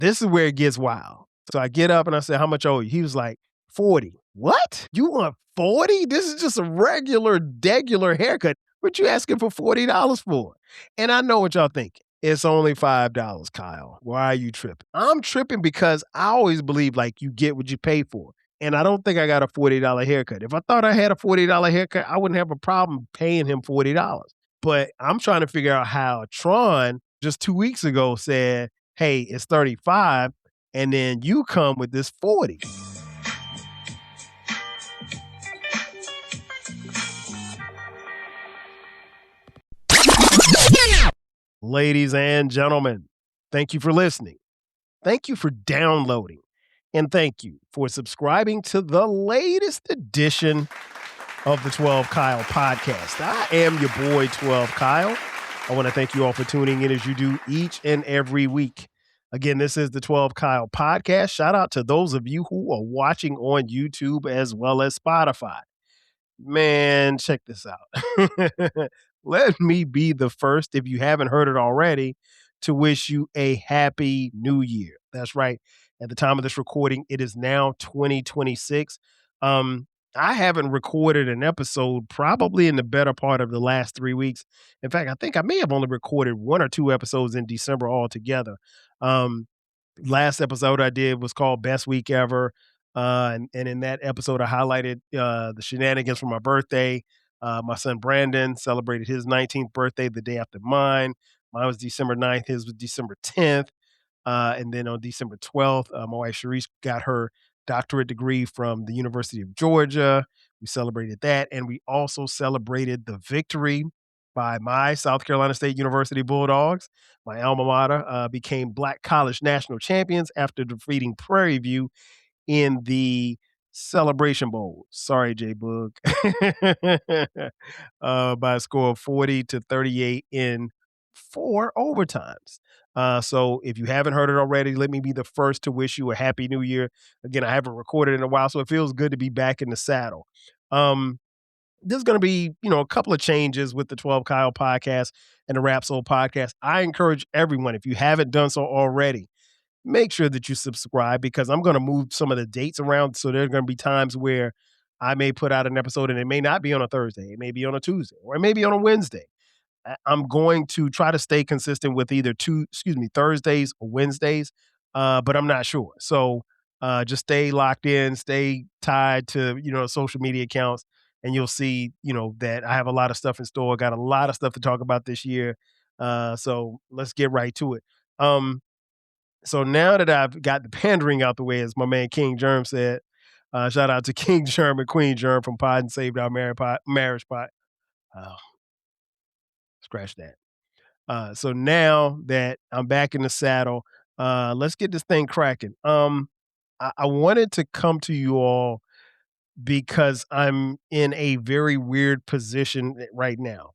This is where it gets wild. So I get up and I said, how much owe you? He was like, 40. What? You want 40? This is just a degular haircut. What you asking for $40 for? And I know what y'all thinking. It's only $5, Kyle. Why are you tripping? I'm tripping because I always believe like you get what you pay for. And I don't think I got a $40 haircut. If I thought I had a $40 haircut, I wouldn't have a problem paying him $40. But I'm trying to figure out how Tron just 2 weeks ago said, hey, it's 35, and then you come with this 40. Ladies and gentlemen, thank you for listening. Thank you for downloading. And thank you for subscribing to the latest edition of the 12 Kyle podcast. I am your boy, 12 Kyle. I want to thank you all for tuning in as you do each and every week. Again, this is the 12 Kyle podcast. Shout out to those of you who are watching on YouTube as well as Spotify. Man, check this out. Let me be the first, if you haven't heard it already, to wish you a happy new year. That's right. At the time of this recording, it is now 2026. I haven't recorded an episode probably in the better part of the last 3 weeks. In fact, I think I may have only recorded 1 or 2 episodes in December altogether. Last episode I did was called Best Week Ever. And in that episode, I highlighted the shenanigans for my birthday. My son Brandon celebrated his 19th birthday the day after mine. Mine was December 9th. His was December 10th. And then on December 12th, my wife Sharice got her doctorate degree from the University of Georgia. We celebrated that. And we also celebrated the victory by my South Carolina State University Bulldogs. My alma mater became Black College National Champions after defeating Prairie View in the Celebration Bowl. Sorry, J Boog. By a score of 40-38 in 4 overtimes. So if you haven't heard it already, let me be the first to wish you a happy new year. Again, I haven't recorded in a while, so it feels good to be back in the saddle. There's going to be, a couple of changes with the 12 Kyle podcast and the Rap Soul podcast. I encourage everyone, if you haven't done so already, make sure that you subscribe because I'm going to move some of the dates around. So there's going to be times where I may put out an episode and it may not be on a Thursday. It may be on a Tuesday or it may be on a Wednesday. I'm going to try to stay consistent with either Thursdays or Wednesdays, but I'm not sure. So just stay locked in, stay tied to, social media accounts, and you'll see, that I have a lot of stuff in store. Got a lot of stuff to talk about this year. So let's get right to it. So now that I've got the pandering out the way, as my man King Germ said, shout out to King Germ and Queen Germ from Pod and Saved Our Marriage Pod. Scratch that. So now that I'm back in the saddle, let's get this thing cracking. I wanted to come to you all because I'm in a very weird position right now.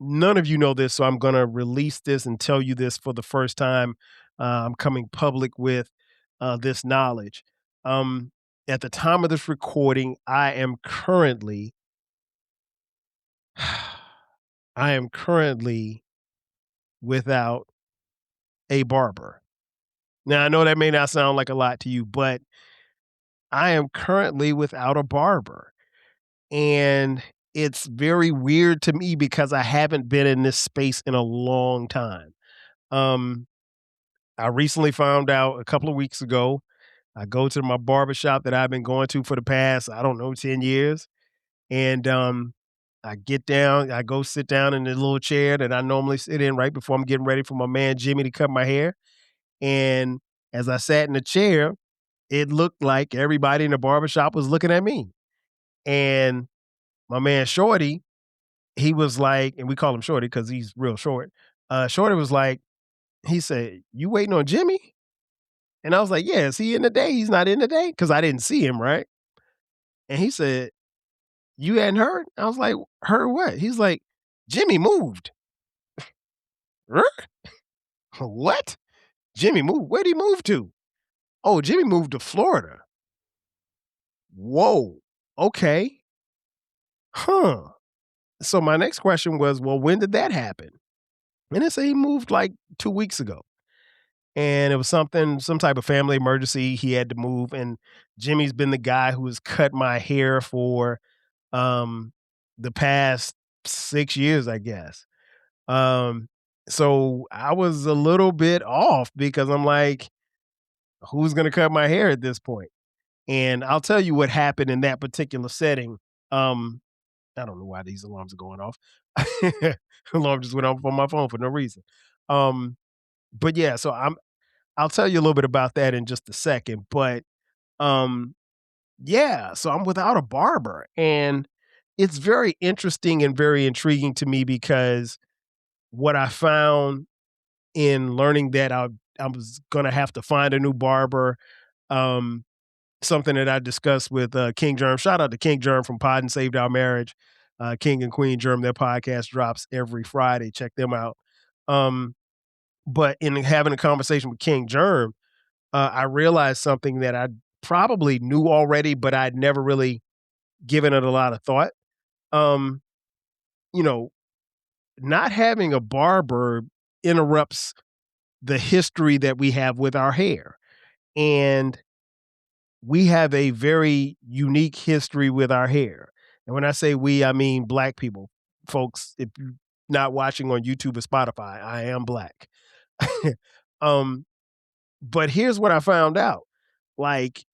None of you know this, so I'm going to release this and tell you this for the first time. I'm coming public with this knowledge. At the time of this recording, I am currently without a barber. Now, I know that may not sound like a lot to you, but I am currently without a barber. And it's very weird to me because I haven't been in this space in a long time. I recently found out a couple of weeks ago, I go to my barber shop that I've been going to for the past, 10 years. And I get down, I go sit down in the little chair that I normally sit in right before I'm getting ready for my man Jimmy to cut my hair. And as I sat in the chair, it looked like everybody in the barbershop was looking at me. And my man Shorty, he was like, and we call him Shorty because he's real short. Shorty was like, he said, "You waiting on Jimmy?" And I was like, "Yeah, is he in today? He's not in today?" Because I didn't see him, right? And he said, "You hadn't heard?" I was like, "Heard what?" He's like, "Jimmy moved." Huh? What? Jimmy moved? Where'd he move to? Oh, Jimmy moved to Florida. Whoa. Okay. Huh. So my next question was, well, when did that happen? And they say he moved like 2 weeks ago. and it was some type of family emergency. He had to move, and Jimmy's been the guy who has cut my hair for um the past 6 years, I guess. Um, so I was a little bit off because I'm like, who's gonna cut my hair at this point? And I'll tell you what happened in that particular setting. Um, I don't know why these alarms are going off. Alarm just went off on my phone for no reason. Um, but yeah, I'll tell you a little bit about that in just a second. But um, yeah, so I'm without a barber, and it's very interesting and very intriguing to me because what I found in learning that I was gonna have to find a new barber, um, something that I discussed with, King Germ. Shout out to King Germ from Pod and Saved Our Marriage. King and Queen Germ, their podcast drops every Friday. Check them out. Um, but in having a conversation with King Germ, I realized something that I probably knew already, but I'd never really given it a lot of thought. Um, you know, not having a barber interrupts the history that we have with our hair. And we have a very unique history with our hair. And when I say we, I mean black people. Folks, if you're not watching on YouTube or Spotify, I am black. um, but here's what I found out. Like,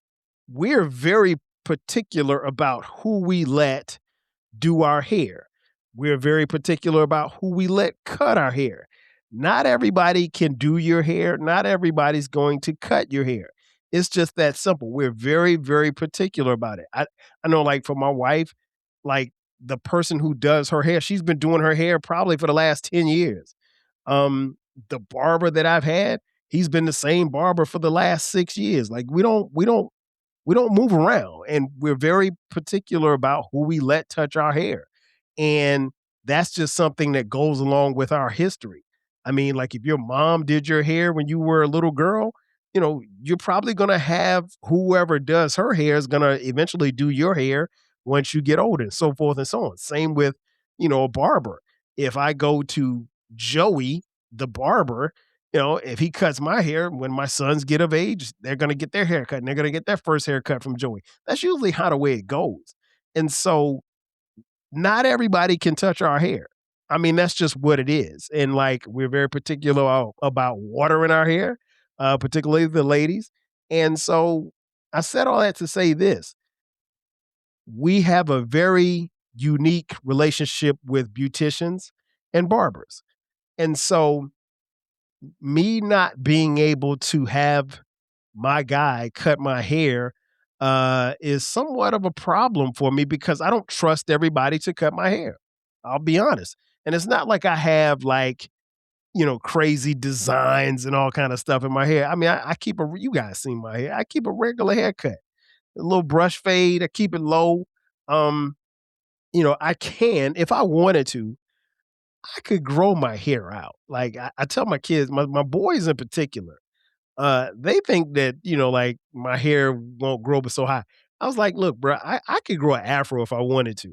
we're very particular about who we let do our hair. We're very particular about who we let cut our hair. Not everybody can do your hair. Not everybody's going to cut your hair. It's just that simple. We're very, very particular about it. I know, like, for my wife, like, the person who does her hair, she's been doing her hair probably for the last 10 years. The barber that I've had, he's been the same barber for the last 6 years. Like, we don't move around, and we're very particular about who we let touch our hair. And that's just something that goes along with our history. I mean, like, if your mom did your hair when you were a little girl, you're probably going to have whoever does her hair is going to eventually do your hair once you get older, and so forth and so on. Same with, a barber. If I go to Joey the barber, if he cuts my hair, when my sons get of age, they're gonna get their hair cut, and they're gonna get their first haircut from Joey. That's usually how the way it goes. And so, not everybody can touch our hair. I mean, that's just what it is. And, like, we're very particular about watering our hair, particularly the ladies. And so, I said all that to say this: we have a very unique relationship with beauticians and barbers. And so, me not being able to have my guy cut my hair is somewhat of a problem for me because I don't trust everybody to cut my hair. I'll be honest. And it's not like I have, like, crazy designs and all kind of stuff in my hair. I mean, I keep you guys seen my hair. I keep a regular haircut, a little brush fade. I keep it low. Um, I can, if I wanted to, I could grow my hair out. Like, I tell my kids, my boys in particular, they think that, like, my hair won't grow but so high. I was like, "Look, bro, I could grow an afro if I wanted to.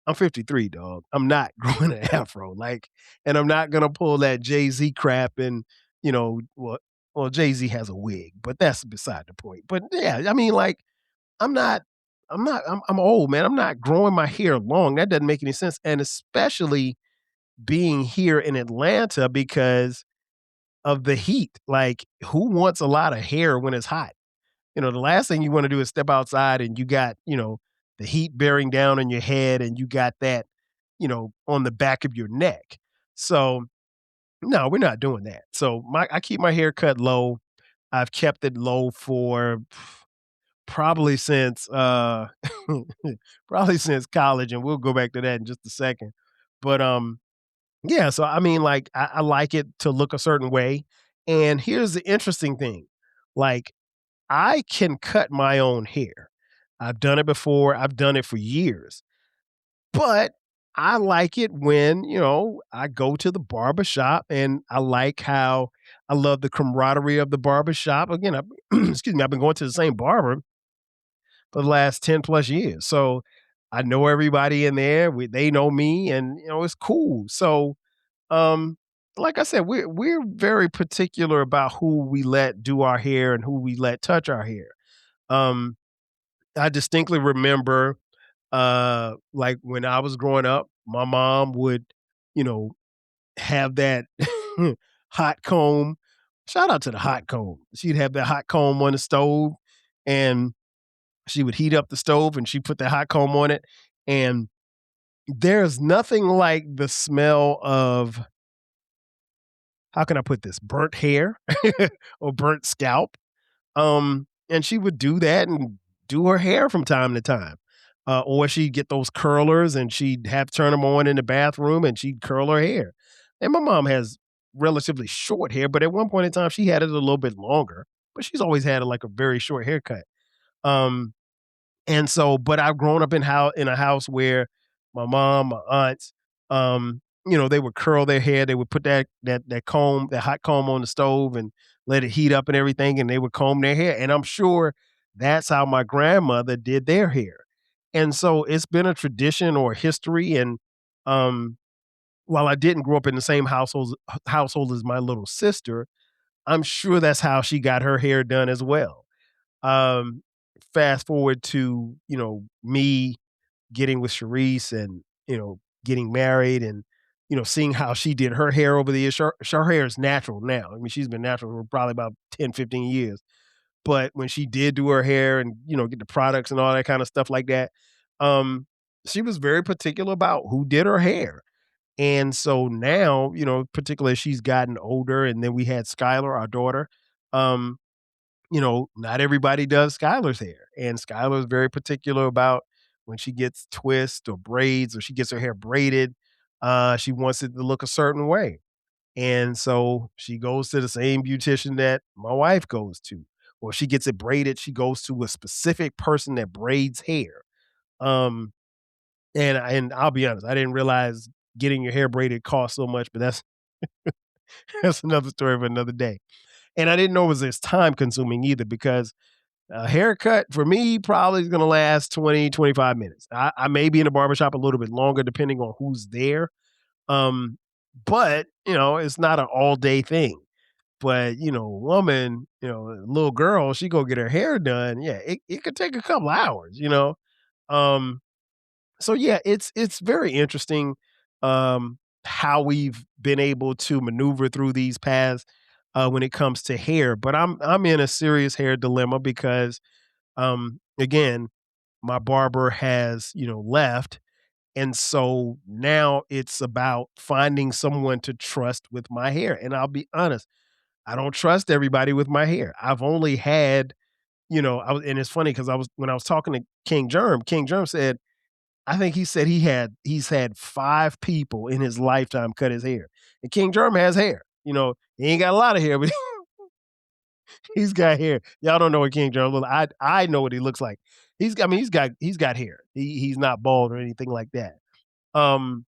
I'm 53, dog. I'm not growing an afro, like, and I'm not gonna pull that Jay-Z crap and, well, Jay-Z has a wig, but that's beside the point. But yeah, I mean, like, I'm not I'm old, man. I'm not growing my hair long. That doesn't make any sense, and especially being here in Atlanta because of the heat. Like, who wants a lot of hair when it's hot? The last thing you wanna do is step outside and you got, the heat bearing down on your head and you got that, on the back of your neck. So, no, we're not doing that. So, my I keep my hair cut low. I've kept it low for probably since, probably since college, and we'll go back to that in just a second. But, yeah, so I mean, like, I like it to look a certain way. And here's the interesting thing. Like, I can cut my own hair. I've done it before. I've done it for years. But I like it when, I go to the barber shop, and I like how I love the camaraderie of the barber shop. Again, excuse me, I've been going to the same barber for the last 10 plus years. So I know everybody in there. They know me, and, it's cool. So, um, like I said, we're very particular about who we let do our hair and who we let touch our hair. Um, I distinctly remember, like when I was growing up, my mom would, you know, have that hot comb. Shout out to the hot comb. She'd have that hot comb on the stove, and she would heat up the stove, and she put that hot comb on it. And there's nothing like the smell of, how can I put this, burnt hair or burnt scalp. And she would do that and do her hair from time to time. Or she'd get those curlers and she'd have turn them on in the bathroom and she'd curl her hair. And my mom has relatively short hair, but at one point in time she had it a little bit longer. But she's always had like a very short haircut. Um, and so, but I've grown up in a house where my mom, my aunts, they would curl their hair. They would put that comb, that hot comb on the stove and let it heat up and everything, and they would comb their hair. And I'm sure that's how my grandmother did their hair. And so it's been a tradition or history. And um, while I didn't grow up in the same household as my little sister, I'm sure that's how she got her hair done as well. Um, Fast forward to, me getting with Sharice and, getting married and, seeing how she did her hair over the years. Her hair is natural now. I mean, she's been natural for probably about 10, 15 years. But when she did do her hair and, get the products and all that kind of stuff like that, um, she was very particular about who did her hair. And so now, particularly as she's gotten older, and then we had Skylar, our daughter. Um, not everybody does Skylar's hair, and Skylar is very particular about when she gets twists or braids or she gets her hair braided, she wants it to look a certain way. And so she goes to the same beautician that my wife goes to. Or if she gets it braided, she goes to a specific person that braids hair. Um, and I'll be honest, I didn't realize getting your hair braided costs so much, but that's that's another story for another day. And I didn't know it was as time consuming either because a haircut for me probably is gonna last 20, 25 minutes. I may be in the barbershop a little bit longer depending on who's there. Um, but, it's not an all day thing. But, woman, a little girl, she go get her hair done. Yeah, it could take a couple hours. Um, so yeah, it's very interesting, how we've been able to maneuver through these paths, when it comes to hair. But I'm in a serious hair dilemma because, again, my barber has, left. And so now it's about finding someone to trust with my hair. And I'll be honest, I don't trust everybody with my hair. I've only had, and it's funny because when I was talking to King Germ said, I think he said he's had 5 people in his lifetime cut his hair. And King Germ has hair. He ain't got a lot of hair, but he's got hair. Y'all don't know what King Germ looks like. I know what he looks like. He's got hair. He's not bald or anything like that. Um,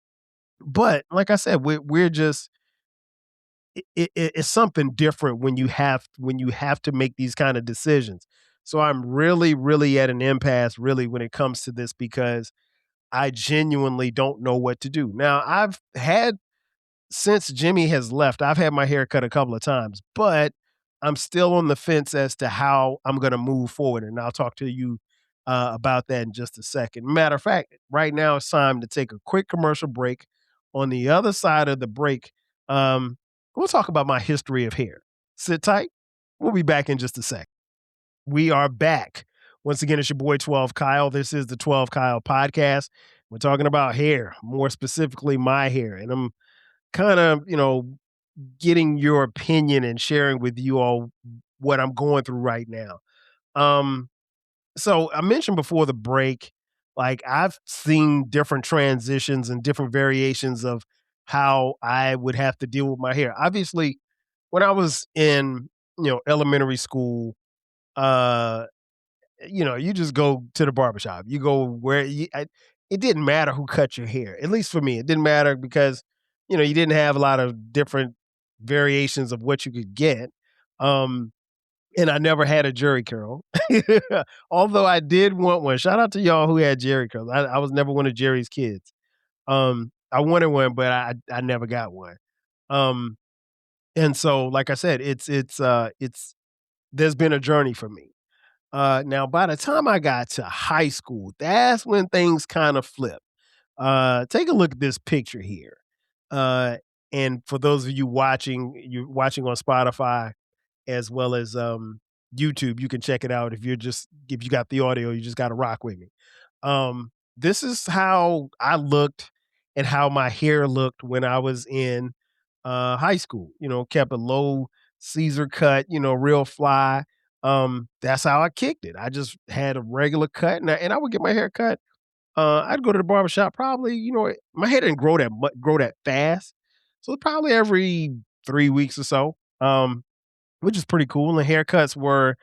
but like I said, we're just it's something different when you have to make these kind of decisions. So I'm really, really at an impasse, really, when it comes to this because I genuinely don't know what to do. Now, I've had since Jimmy has left, I've had my hair cut a couple of times, but I'm still on the fence as to how I'm going to move forward. And I'll talk to you about that in just a second. Matter of fact, right now it's time to take a quick commercial break. On the other side of the break, um, we'll talk about my history of hair. Sit tight. We'll be back in just a sec. We are back. Once again, it's your boy 12 Kyle. This is the 12 Kyle podcast. We're talking about hair, more specifically my hair. And I'm kind of, getting your opinion and sharing with you all what I'm going through right now. Um, so I mentioned before the break, like I've seen different transitions and different variations of how I would have to deal with my hair. Obviously, when I was in, elementary school, uh, you just go to the barbershop. You go where it didn't matter who cut your hair. At least for me, it didn't matter because, you didn't have a lot of different variations of what you could get. Um, and I never had a jerry curl. Although I did want one. Shout out to y'all who had jerry curls. I was never one of Jerry's kids. I wanted one, but I never got one. Um, and so, like I said, it's there's been a journey for me. Now by the time I got to high school, that's when things kind of flipped. Take a look at this picture here. Uh, and for those of you watching on Spotify as well as YouTube, you can check it out. If you got the audio, you just got to rock with me. This is how I looked and how my hair looked when I was in high school. Kept a low Caesar cut, real fly. That's how I kicked it. I just had a regular cut, and I would get my hair cut. I'd go to the barber shop probably, my hair didn't grow that fast, so probably every 3 weeks or so. Which is pretty cool. And haircuts were,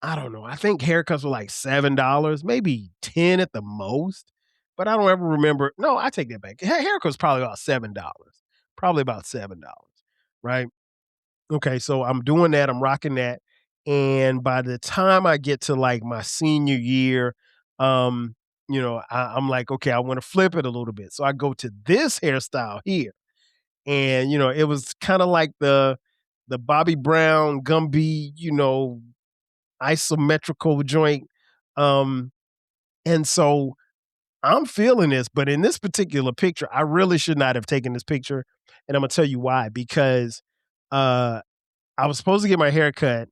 I don't know, I think haircuts were like $7, maybe 10 at the most. But I don't ever remember. No, I take that back. Haircuts probably about $7. Probably about $7. Right. Okay. So I'm doing that. I'm rocking that. And by the time I get to like my senior year, um, I'm like, okay, I want to flip it a little bit. So I go to this hairstyle here. And, it was kinda like the Bobby Brown, Gumby, isometrical joint, um, and so I'm feeling this, but in this particular picture, I really should not have taken this picture, and Imma tell you why, because, uh I was supposed to get my hair cut,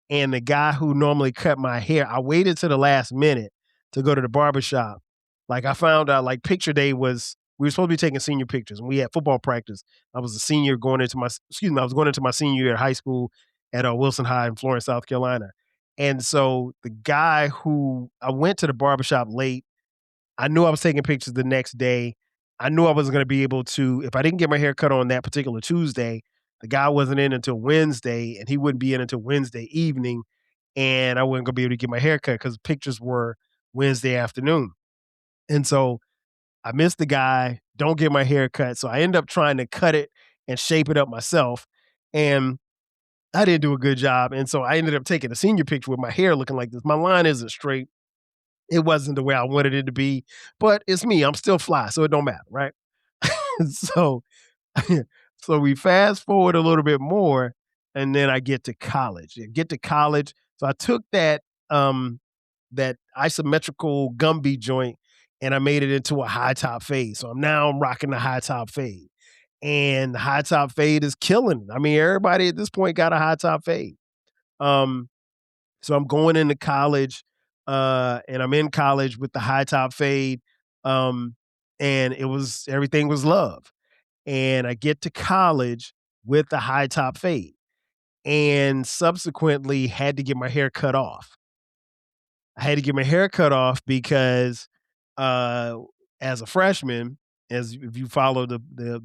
and the guy who normally cut my hair, I waited to the last minute to go to the barber shop. Like, I found out, like, picture day was we were supposed to be taking senior pictures, and we had football practice. I was a senior going into my excuse me, I was going into my senior year at high school at, Wilson High in Florence, South Carolina, and so the guy who I went to the barber shop late. I knew I was taking pictures the next day. I knew I wasn't gonna be able to if I didn't get my hair cut on that particular Tuesday, the guy wasn't in until Wednesday, and he wouldn't be in until Wednesday evening, and I wasn't gonna be able to get my hair cut because pictures were Wednesday afternoon. And so I missed the guy, don't get my hair cut, so I end up trying to cut it and shape it up myself, and I didn't do a good job, and so I ended up taking a senior picture with my hair looking like this. My line isn't straight. It wasn't the way I wanted it to be, but it's me. I'm still fly, so it don't matter, right? so, so we fast forward a little bit more, and then I get to college. I get to college, so I took that isometrical Gumby joint, and I made it into a high top fade. So I'm rocking the high top fade, and the high top fade is killing it. I mean, everybody at this point got a high top fade. Um, so I'm going into college, and I'm in college with the high top fade, um, and everything was love. And I get to college with the high top fade, and subsequently had to get my hair cut off. I had to get my hair cut off because, uh, as a freshman, as if you follow the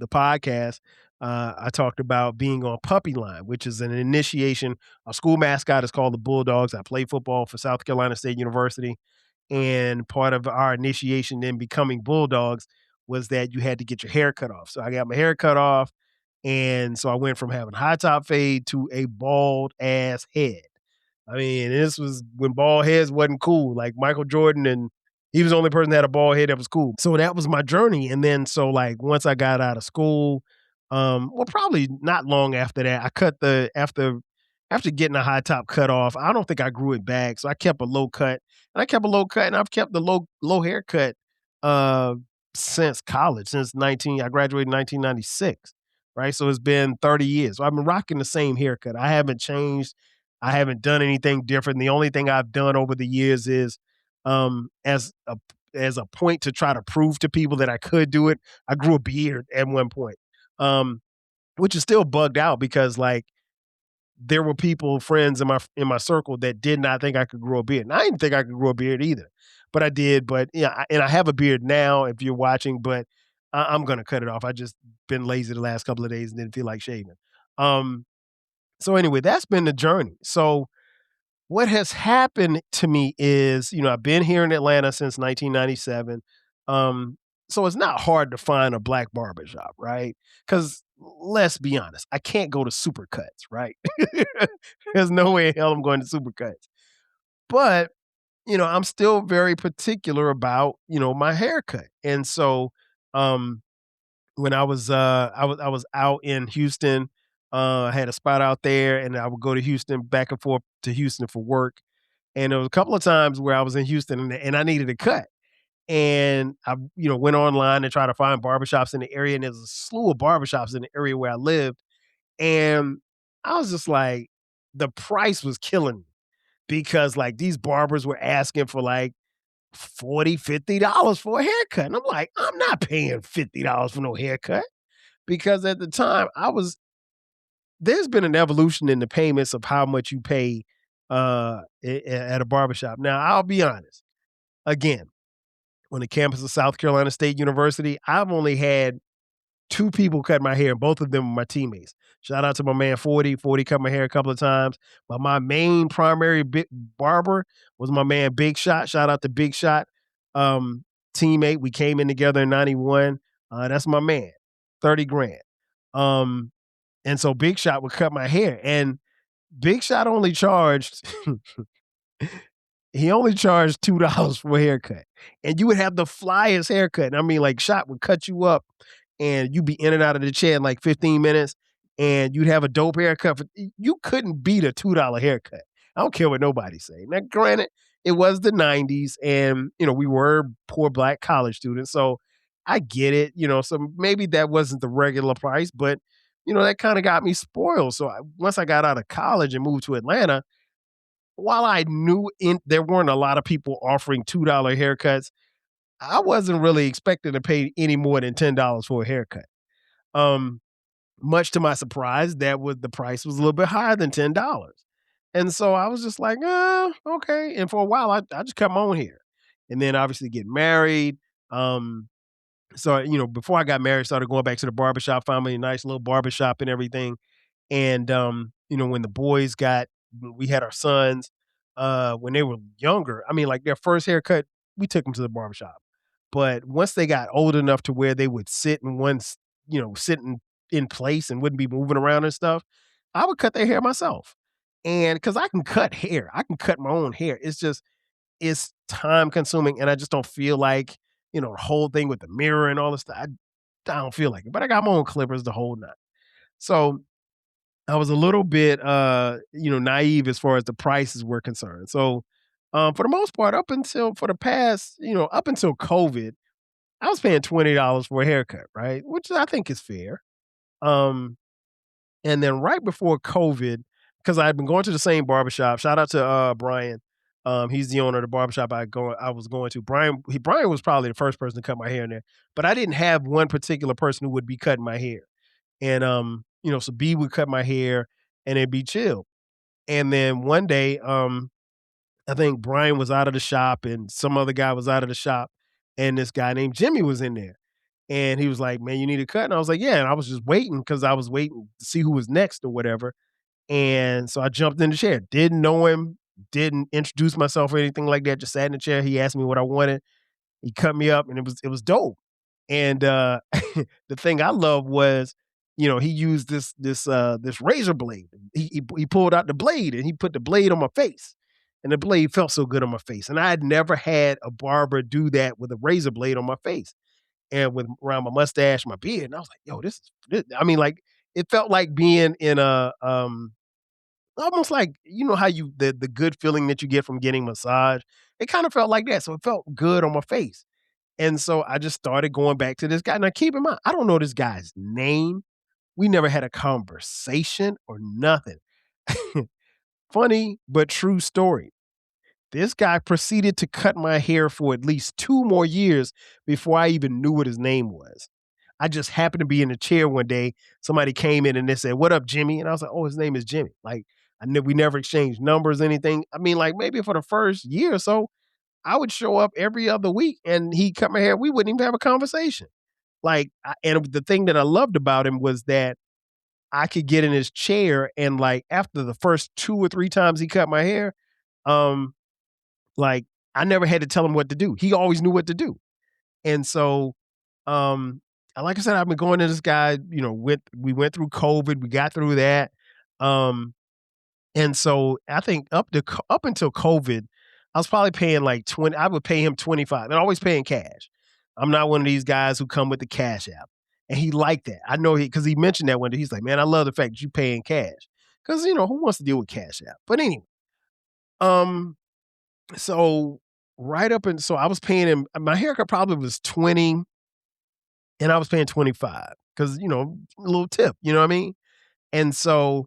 podcast, I talked about being on puppy line, which is an initiation. Our school mascot is called the Bulldogs. I played football for South Carolina State University, and part of our initiation in becoming Bulldogs was that you had to get your hair cut off. So I got my hair cut off, and so I went from having high top fade to a bald ass head. I mean, this was when bald heads wasn't cool. Like Michael Jordan, and he was the only person that had a bald head that was cool. So that was my journey. And then so like once I got out of school, well, probably not long after that, I cut the after getting a high top cut off, I don't think I grew it back. So I kept a low cut. And I kept a low cut, and I've kept the low haircut uh since college, since 19 I graduated in 1996. Right. So it's been 30 years. So I've been rocking the same haircut. I haven't changed. I haven't done anything different. The only thing I've done over the years is, as a point to try to prove to people that I could do it, I grew a beard at one point, um, which is still bugged out because like there were people, friends in my circle that did not think I could grow a beard. And I didn't think I could grow a beard either, but I did. But yeah, and I have a beard now. If you're watching, but I'm gonna cut it off. I just been lazy the last couple of days and didn't feel like shaving. Um, so anyway, that's been the journey. So what has happened to me is, I've been here in Atlanta since 1997. Um, so it's not hard to find a black barber shop, right? Because let's be honest, I can't go to Supercuts, right? There's no way in hell I'm going to Supercuts. But, I'm still very particular about, my haircut. And so, um, when I was out in Houston. I had a spot out there, and I would go to Houston back and forth to Houston for work. And there was a couple of times where I was in Houston and I needed a cut. And I, went online and tried to find barbershops in the area, and there's a slew of barbershops in the area where I lived. And I was just like, the price was killing me because like these barbers were asking for like 40, $50 for a haircut. And I'm like, I'm not paying $50 for no haircut because at the time there's been an evolution in the payments of how much you pay at a barbershop. Now, I'll be honest. Again, on the campus of South Carolina State University, I've only had 2 people cut my hair, and both of them were my teammates. Shout out to my man 40. 40 cut my hair a couple of times. But my main primary big barber was my man Big Shot. Shout out to Big Shot, um, teammate. We came in together in 91. That's my man. 30 grand. Um, and so Big Shot would cut my hair. And Big Shot only charged he only charged $2 for a haircut, and you would have the flyest haircut. And I mean, like, Shot would cut you up, and you'd be in and out of the chair in like 15 minutes, and you'd have a dope haircut. You couldn't beat a $2 haircut. I don't care what nobody say. Now, granted, it was the '90s, and we were poor black college students, so I get it. So maybe that wasn't the regular price, but that kind of got me spoiled. So once I got out of college and moved to Atlanta, while I knew there weren't a lot of people offering $2 haircuts, I wasn't really expecting to pay any more than $10 for a haircut. Um, Much to my surprise, the price was a little bit higher than $10. And so I was just like, okay. And for a while, I just cut my own hair. And then obviously get married. Um, so, before I got married, started going back to the barbershop, found me a nice little barbershop and everything. And, when the boys we had our sons, when they were younger, I mean, like their first haircut, we took them to the barbershop. But once they got old enough to where they would sit in sit in place and wouldn't be moving around and stuff, I would cut their hair myself. And because I can cut hair, I can cut my own hair. It's time consuming, and I just don't feel like, the whole thing with the mirror and all this stuff. I don't feel like it. But I got my own clippers the whole night. So I was a little bit, naive as far as the prices were concerned. So, for the most part, up until COVID, I was paying $20 for a haircut, right? Which I think is fair. Um, and then right before COVID, because I had been going to the same barbershop. Shout out to Brian. He's the owner of the barbershop I was going to. Brian was probably the first person to cut my hair in there, but I didn't have one particular person who would be cutting my hair. And, so B would cut my hair and it'd be chill. And then one day, I think Brian was out of the shop and some other guy was out of the shop. And this guy named Jimmy was in there. And he was like, "Man, you need a cut." And I was like, "Yeah." And I was just waiting because I was waiting to see who was next or whatever. And so I jumped in the chair. Didn't know him, didn't introduce myself or anything like that. Just sat in the chair. He asked me what I wanted. He cut me up and it was dope. And the thing I loved was, he used this razor blade. He pulled out the blade and he put the blade on my face. And the blade felt so good on my face. And I had never had a barber do that with a razor blade on my face and with around my mustache, my beard. And I was like, yo, I mean, like, it felt like being in almost like, how the good feeling that you get from getting massage. It kind of felt like that. So it felt good on my face. And so I just started going back to this guy. Now, keep in mind, I don't know this guy's name. We never had a conversation or nothing. Funny, but true story. This guy proceeded to cut my hair for at least 2 more years before I even knew what his name was. I just happened to be in a chair one day. Somebody came in and they said, "What up, Jimmy?" And I was like, "Oh, his name is Jimmy." Like, we never exchanged numbers, anything. I mean, like maybe for the first year or so, I would show up every other week and he cut my hair. We wouldn't even have a conversation. And the thing that I loved about him was that I could get in his chair and like after the first 2 or 3 times he cut my hair, um, like I never had to tell him what to do. He always knew what to do. And so, like I said, I've been going to this guy, we went through COVID, we got through that. Um, and so I think up until COVID, I was probably paying like 20. I would pay him 25 and always paying cash. I'm not one of these guys who come with the cash app. And he liked that. I know because he mentioned that one day. He's like, "Man, I love the fact that you pay in cash." Because, who wants to deal with Cash App? But anyway, um, so right up and so I was paying him my haircut probably was 20 and I was paying 25 because, a little tip, you know what I mean? And so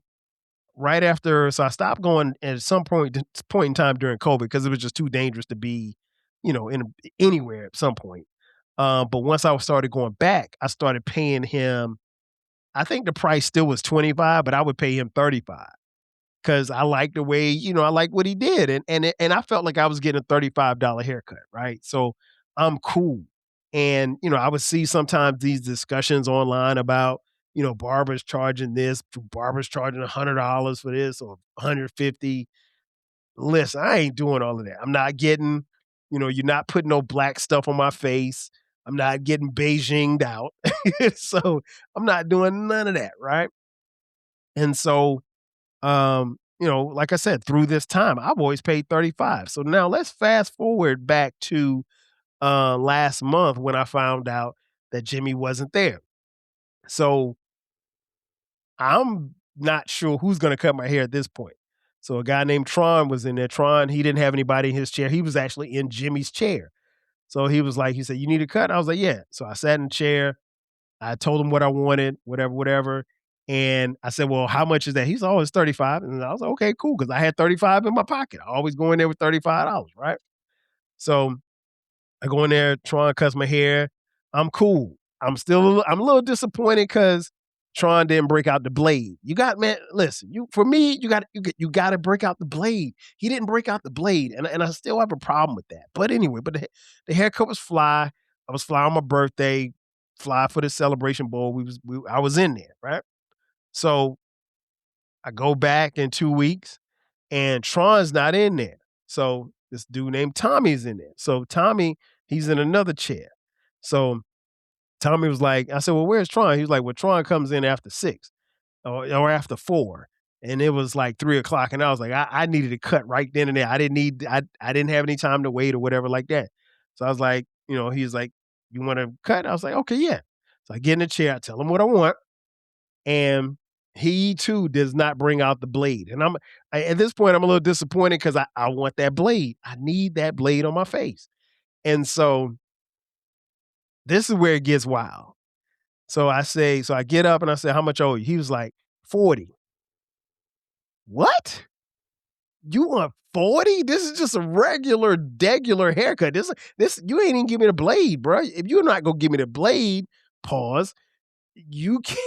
right after so I stopped going at some point in time during COVID because it was just too dangerous to be, anywhere at some point. But once I started going back, I started paying him. I think the price still was 25, but I would pay him 35 because I like the way, I like what he did, and I felt like I was getting a $35 haircut, right? So I'm cool, and I would see sometimes these discussions online about barbers charging this, barbers charging $100 for this or 150. Listen, I ain't doing all of that. I'm not getting, you're not putting no black stuff on my face. I'm not getting Beijinged out. So I'm not doing none of that, right? And so, like I said, through this time, I've always paid 35. So now let's fast forward back to last month when I found out that Jimmy wasn't there. So I'm not sure who's gonna cut my hair at this point. So a guy named Tron was in there. Tron, he didn't have anybody in his chair. He was actually in Jimmy's chair. So he said, "You need a cut?" I was like, "Yeah." So I sat in the chair. I told him what I wanted, whatever, whatever. And I said, "Well, how much is that?" He's always 35. And I was like, "Okay, cool." Cause I had 35 in my pocket. I always go in there with $35, right? So I go in there, Tron cuts my hair. I'm cool. I'm a little disappointed because Tron didn't break out the blade. You got man, listen, for me, you got to break out the blade. He didn't break out the blade, and I still have a problem with that. But anyway, the haircut was fly. I was fly on my birthday, fly for the celebration bowl. I was in there, right? So I go back in 2 weeks, and Tron's not in there. So this dude named Tommy's in there. So Tommy, he's in another chair. So Tommy was like, I said, "Well, where's Tron?" He was like, "Well, Tron comes in after 6 or after 4." And it was like 3 o'clock. And I was like, I needed to cut right then and there. I didn't have any time to wait or whatever like that. So I was like, he was like, "You want to cut?" I was like, "Okay, yeah." So I get in the chair, I tell him what I want. And he too does not bring out the blade. And at this point, I'm a little disappointed because I want that blade. I need that blade on my face. And so this is where it gets wild. So I get up and I say, "How much owe you?" He was like, 40. What? You want 40? This is just a regular, degular haircut. You ain't even give me the blade, bro. If you're not gonna give me the blade, pause. You can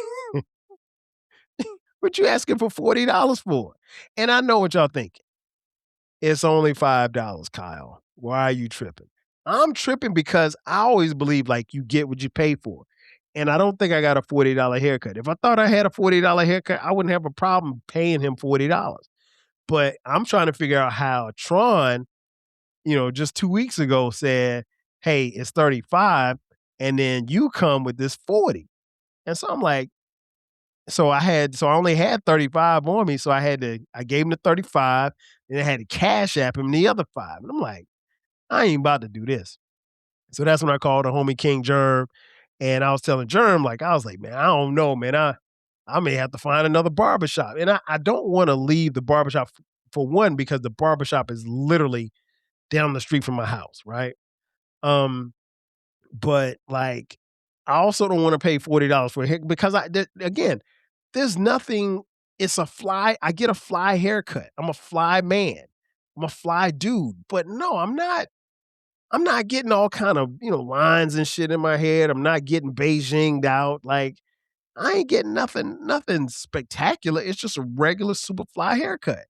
what you asking for $40 for? And I know what y'all thinking. It's only $5, Kyle. Why are you tripping? I'm tripping because I always believe like you get what you pay for. And I don't think I got a $40 haircut. If I thought I had a $40 haircut, I wouldn't have a problem paying him $40. But I'm trying to figure out how Tron, just 2 weeks ago said, "Hey, it's 35." And then you come with this 40. And so I'm like, so I only had 35 on me. So I gave him the 35 and I had to cash app him the other 5. And I'm like, I ain't about to do this. So that's when I called the homie King Germ. And I was telling Germ, like, I was like, "Man, I don't know, man. I may have to find another barbershop." And I don't want to leave the barbershop for one, because the barbershop is literally down the street from my house, right? Um, but like, I also don't want to pay $40 for a hair because again, there's nothing. It's a fly. I get a fly haircut. I'm a fly man. I'm a fly dude. But no, I'm not. I'm not getting all kind of lines and shit in my head. I'm not getting Beijinged out. Like I ain't getting nothing spectacular. It's just a regular super fly haircut.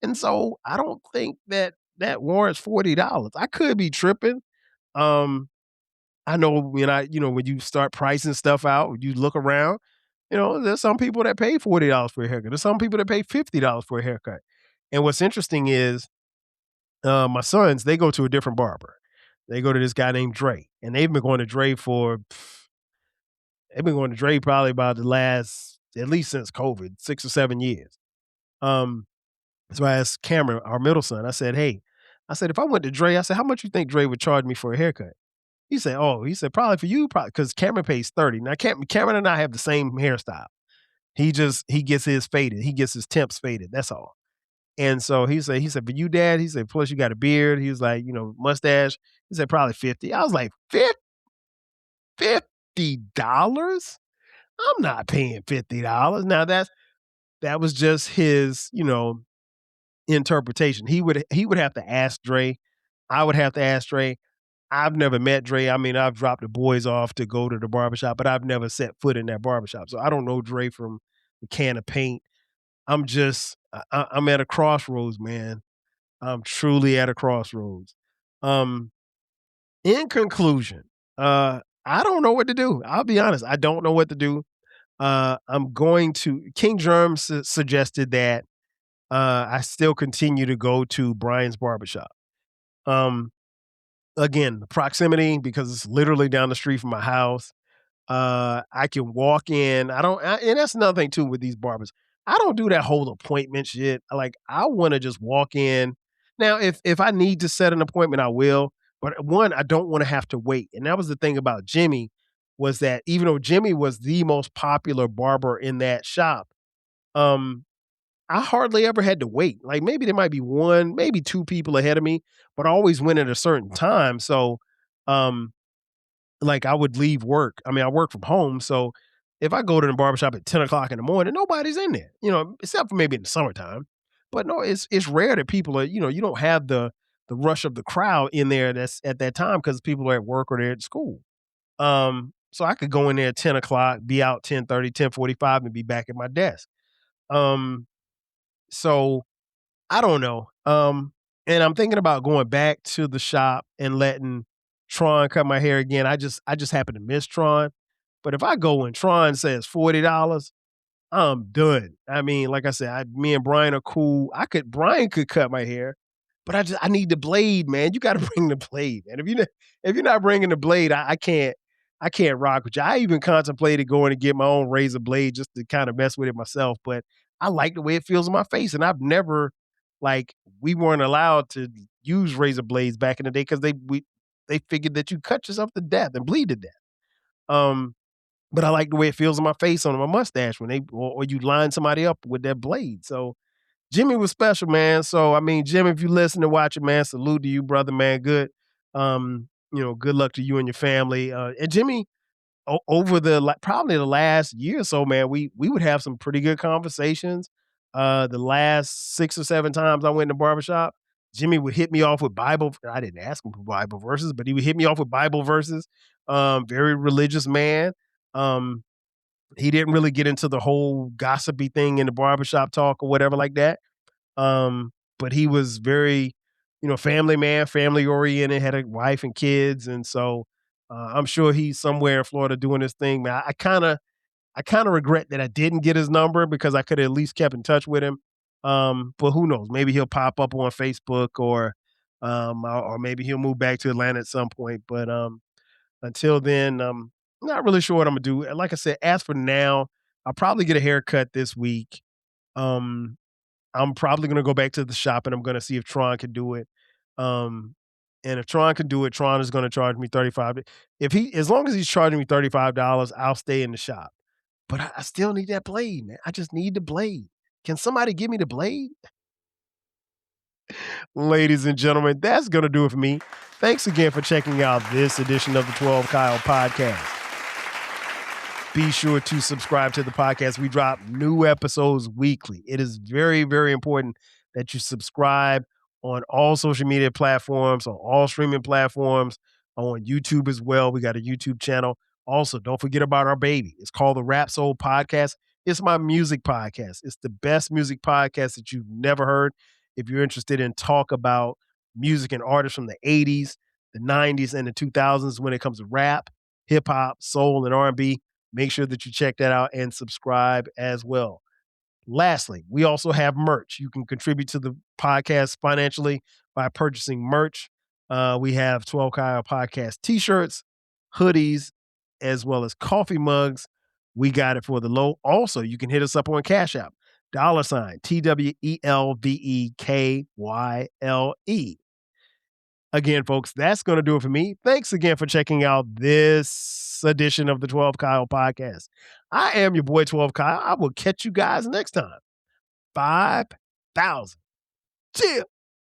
And so I don't think that warrants $40. I could be tripping. Um, I know when you start pricing stuff out, when you look around, there's some people that pay $40 for a haircut. There's some people that pay $50 for a haircut. And what's interesting is my sons, they go to a different barber. They go to this guy named Dre. And they've been going to Dre probably about the last, at least since COVID, 6 or 7 years. Um, so I asked Cameron, our middle son, I said, "Hey," I said, "if I went to Dre," I said, "how much you think Dre would charge me for a haircut?" He said, probably for you, probably because Cameron pays 30. Now, Cameron and I have the same hairstyle. He gets his faded. He gets his temps faded. That's all. And so he said, for you, dad, he said, plus you got a beard. He was like, mustache. He said, probably 50. I was like, $50? I'm not paying $50. Now that was just his, interpretation. He would have to ask Dre. I would have to ask Dre. I've never met Dre. I mean, I've dropped the boys off to go to the barbershop, but I've never set foot in that barbershop. So I don't know Dre from the can of paint. I'm at a crossroads, man. I'm truly at a crossroads. Um, in conclusion, I don't know what to do. I'll be honest. I don't know what to do. I'm going to King Germ suggested that I still continue to go to Brian's barbershop. Um, Again, the proximity because it's literally down the street from my house. I can walk in. And that's another thing too with these barbers. I don't do that whole appointment shit. Like I want to just walk in. Now, if I need to set an appointment, I will. But one, I don't want to have to wait. And that was the thing about Jimmy was that even though Jimmy was the most popular barber in that shop, um, I hardly ever had to wait. Like maybe there might be one, maybe two people ahead of me, but I always went at a certain time. So, um, like I would leave work. I mean, I work from home, so if I go to the barbershop at 10 o'clock in the morning, nobody's in there, except for maybe in the summertime. But no, it's rare that people are, you don't have the rush of the crowd in there that's at that time because people are at work or they're at school. So I could go in there at 10 o'clock, be out 10:30, 10:45, and be back at my desk. Um, so I don't know. And I'm thinking about going back to the shop and letting Tron cut my hair again. I just happen to miss Tron. But if I go and Tron says $40, I'm done. I mean, like I said, me and Brian are cool. Brian could cut my hair, but I need the blade, man. You got to bring the blade, man. If you're not bringing the blade, I can't rock with you. I even contemplated going to get my own razor blade just to kind of mess with it myself, but I like the way it feels on my face, and I've never like we weren't allowed to use razor blades back in the day because they figured that you cut yourself to death and bleed to death. Um, but I like the way it feels on my face on my mustache when or you line somebody up with that blade. So Jimmy was special, man. So I mean, Jimmy, if you listen and watch it, man, salute to you, brother, man. Good luck to you and your family. And Jimmy, over probably the last year or so, man, we would have some pretty good conversations. The last 6 or 7 times I went in the barbershop, Jimmy would hit me off with Bible. I didn't ask him for Bible verses, but he would hit me off with Bible verses. Very religious man. Um, he didn't really get into the whole gossipy thing in the barbershop talk or whatever like that. But he was very, family man, family oriented, had a wife and kids, and so I'm sure he's somewhere in Florida doing this thing. Man, I kind of regret that I didn't get his number because I could have at least kept in touch with him. But who knows? Maybe he'll pop up on Facebook or maybe he'll move back to Atlanta at some point. But until then, not really sure what I'm gonna do. And like I said, as for now, I'll probably get a haircut this week. Um, I'm probably gonna go back to the shop and I'm gonna see if Tron can do it. Um, and if Tron can do it, Tron is gonna charge me 35. As long as he's charging me $35, I'll stay in the shop. But I still need that blade, man. I just need the blade. Can somebody give me the blade? Ladies and gentlemen, that's gonna do it for me. Thanks again for checking out this edition of the 12 Kyle podcast. Be sure to subscribe to the podcast. We drop new episodes weekly. It is very, very important that you subscribe on all social media platforms, on all streaming platforms, on YouTube as well. We got a YouTube channel. Also, don't forget about our baby. It's called the Rap Soul Podcast. It's my music podcast. It's the best music podcast that you've never heard. If you're interested in talk about music and artists from the 80s, the 90s, and the 2000s when it comes to rap, hip hop, soul, and R&B, make sure that you check that out and subscribe as well. Lastly, we also have merch. You can contribute to the podcast financially by purchasing merch. We have 12 Kyle Podcast t-shirts, hoodies, as well as coffee mugs. We got it for the low. Also, you can hit us up on Cash App, $TWELVEKYLE. Again, folks, that's going to do it for me. Thanks again for checking out this edition of the 12 Kyle podcast. I am your boy, 12 Kyle. I will catch you guys next time. 5,000. Chill.